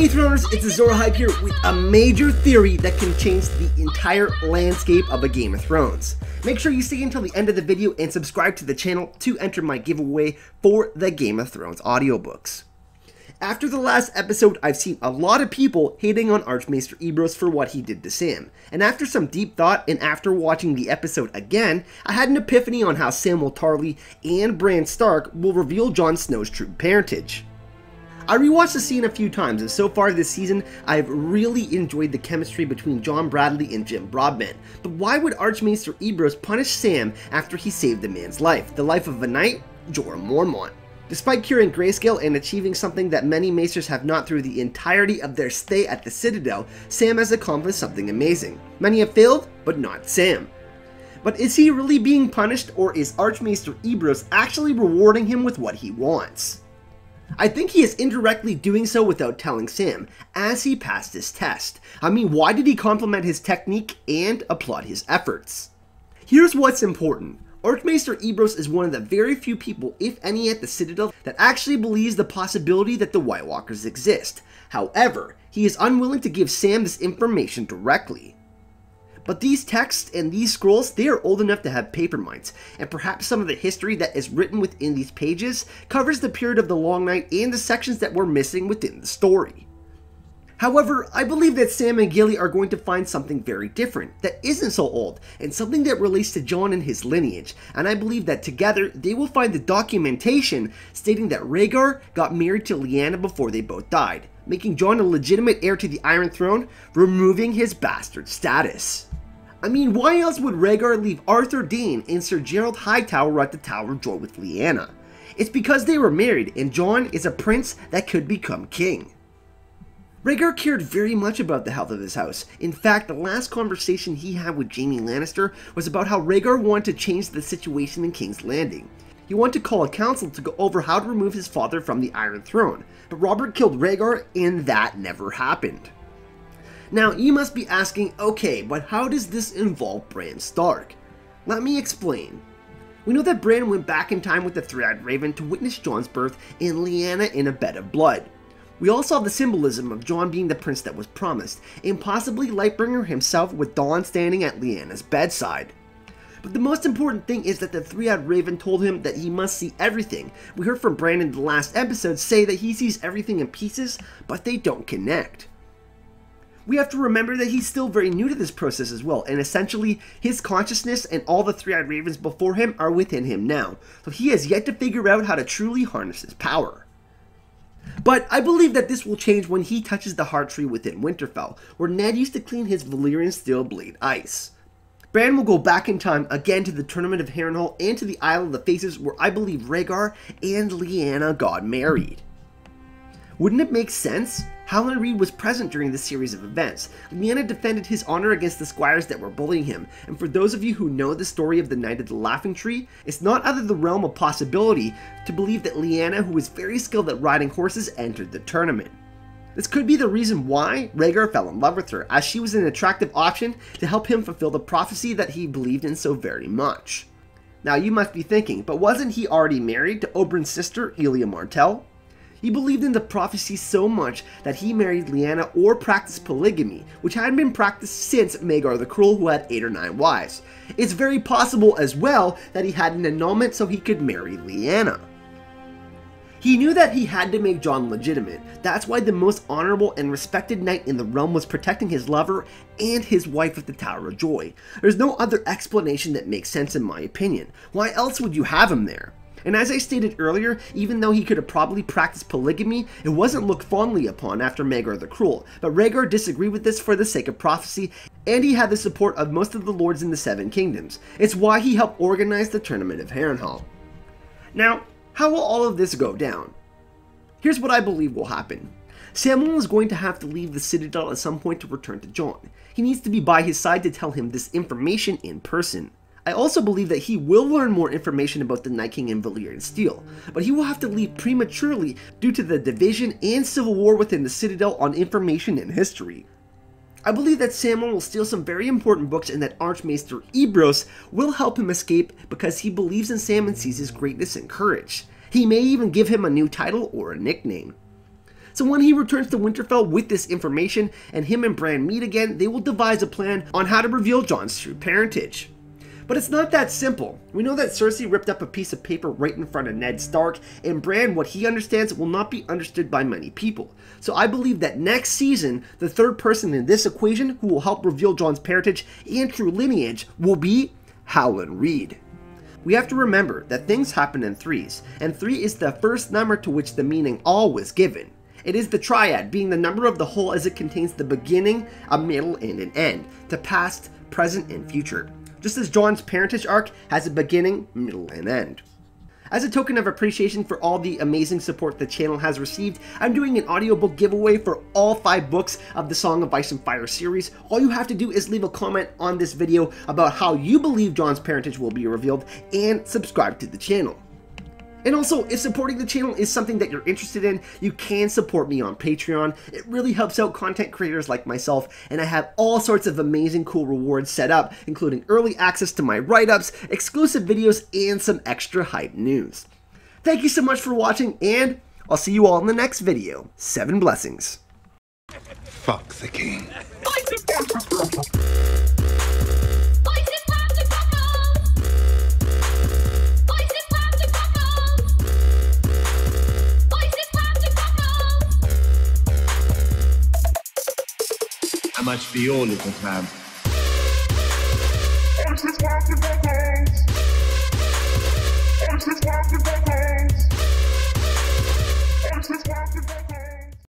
Hey Throners, it's Azora Hype here with a major theory that can change the entire landscape of a Game of Thrones. Make sure you stay until the end of the video and subscribe to the channel to enter my giveaway for the Game of Thrones audiobooks. After the last episode, I've seen a lot of people hating on Archmaester Ebrose for what he did to Sam. And after some deep thought and after watching the episode again, I had an epiphany on how Samwell Tarly and Bran Stark will reveal Jon Snow's true parentage. I rewatched the scene a few times, and so far this season, I've really enjoyed the chemistry between John Bradley and Jim Broadbent. But why would Archmaester Ebrose punish Sam after he saved a man's life, the life of a knight, Jorah Mormont? Despite curing grayscale and achieving something that many maesters have not through the entirety of their stay at the Citadel, Sam has accomplished something amazing. Many have failed, but not Sam. But is he really being punished, or is Archmaester Ebrose actually rewarding him with what he wants? I think he is indirectly doing so without telling Sam, as he passed his test. I mean, why did he compliment his technique and applaud his efforts? Here's what's important. Archmaester Ebrose is one of the very few people, if any, at the Citadel that actually believes the possibility that the White Walkers exist. However, he is unwilling to give Sam this information directly. But these texts and these scrolls, they are old enough to have paper minds, and perhaps some of the history that is written within these pages covers the period of the Long Night and the sections that were missing within the story. However, I believe that Sam and Gilly are going to find something very different, that isn't so old, and something that relates to Jon and his lineage, and I believe that together they will find the documentation stating that Rhaegar got married to Lyanna before they both died, making Jon a legitimate heir to the Iron Throne, removing his bastard status. I mean, why else would Rhaegar leave Arthur Dayne and Sir Gerald Hightower at the Tower of Joy with Lyanna? It's because they were married, and Jon is a prince that could become king. Rhaegar cared very much about the health of his house. In fact, the last conversation he had with Jaime Lannister was about how Rhaegar wanted to change the situation in King's Landing. He wanted to call a council to go over how to remove his father from the Iron Throne, but Robert killed Rhaegar, and that never happened. Now, you must be asking, okay, but how does this involve Bran Stark? Let me explain. We know that Bran went back in time with the Three-Eyed Raven to witness Jon's birth and Lyanna in a bed of blood. We all saw the symbolism of Jon being the prince that was promised, and possibly Lightbringer himself with Dawn standing at Lyanna's bedside. But the most important thing is that the Three-Eyed Raven told him that he must see everything. We heard from Bran in the last episode say that he sees everything in pieces, but they don't connect. We have to remember that he's still very new to this process as well, and essentially, his consciousness and all the Three-Eyed Ravens before him are within him now, so he has yet to figure out how to truly harness his power. But I believe that this will change when he touches the heart tree within Winterfell, where Ned used to clean his Valyrian steel blade ice. Bran will go back in time again to the Tournament of Harrenhal and to the Isle of the Faces, where I believe Rhaegar and Lyanna got married. Wouldn't it make sense? Howland Reed was present during this series of events. Lyanna defended his honor against the squires that were bullying him, and for those of you who know the story of the Knight of the Laughing Tree, it's not out of the realm of possibility to believe that Lyanna, who was very skilled at riding horses, entered the tournament. This could be the reason why Rhaegar fell in love with her, as she was an attractive option to help him fulfill the prophecy that he believed in so very much. Now you must be thinking, but wasn't he already married to Oberyn's sister, Elia Martell? He believed in the prophecy so much that he married Lyanna or practiced polygamy, which hadn't been practiced since Maegor the Cruel, who had 8 or 9 wives. It's very possible as well that he had an annulment so he could marry Lyanna. He knew that he had to make Jon legitimate. That's why the most honorable and respected knight in the realm was protecting his lover and his wife at the Tower of Joy. There's no other explanation that makes sense in my opinion. Why else would you have him there? And as I stated earlier, even though he could have probably practiced polygamy, it wasn't looked fondly upon after Maegor the Cruel, but Rhaegar disagreed with this for the sake of prophecy, and he had the support of most of the lords in the Seven Kingdoms. It's why he helped organize the Tournament of Harrenhal. Now, how will all of this go down? Here's what I believe will happen. Samwell is going to have to leave the Citadel at some point to return to Jon. He needs to be by his side to tell him this information in person. I also believe that he will learn more information about the Night King and Valyrian Steel, but he will have to leave prematurely due to the division and civil war within the Citadel on information and history. I believe that Samwell will steal some very important books and that Archmaester Ebrose will help him escape because he believes in Sam and sees his greatness and courage. He may even give him a new title or a nickname. So when he returns to Winterfell with this information and him and Bran meet again, they will devise a plan on how to reveal Jon's true parentage. But it's not that simple. We know that Cersei ripped up a piece of paper right in front of Ned Stark, and Bran, what he understands, will not be understood by many people. So I believe that next season, the third person in this equation who will help reveal Jon's parentage and true lineage will be Howland Reed. We have to remember that things happen in threes, and 3 is the first number to which the meaning all was given. It is the triad, being the number of the whole as it contains the beginning, a middle, and an end, to past, present, and future. Just as Jon's parentage arc has a beginning, middle, and end. As a token of appreciation for all the amazing support the channel has received, I'm doing an audiobook giveaway for all 5 books of the Song of Ice and Fire series. All you have to do is leave a comment on this video about how you believe Jon's parentage will be revealed, and subscribe to the channel. And also, if supporting the channel is something that you're interested in, you can support me on Patreon. It really helps out content creators like myself, and I have all sorts of amazing cool rewards set up, including early access to my write-ups, exclusive videos, and some extra hype news. Thank you so much for watching, and I'll see you all in the next video. 7 blessings. Fuck the king. How much for your little clam? It's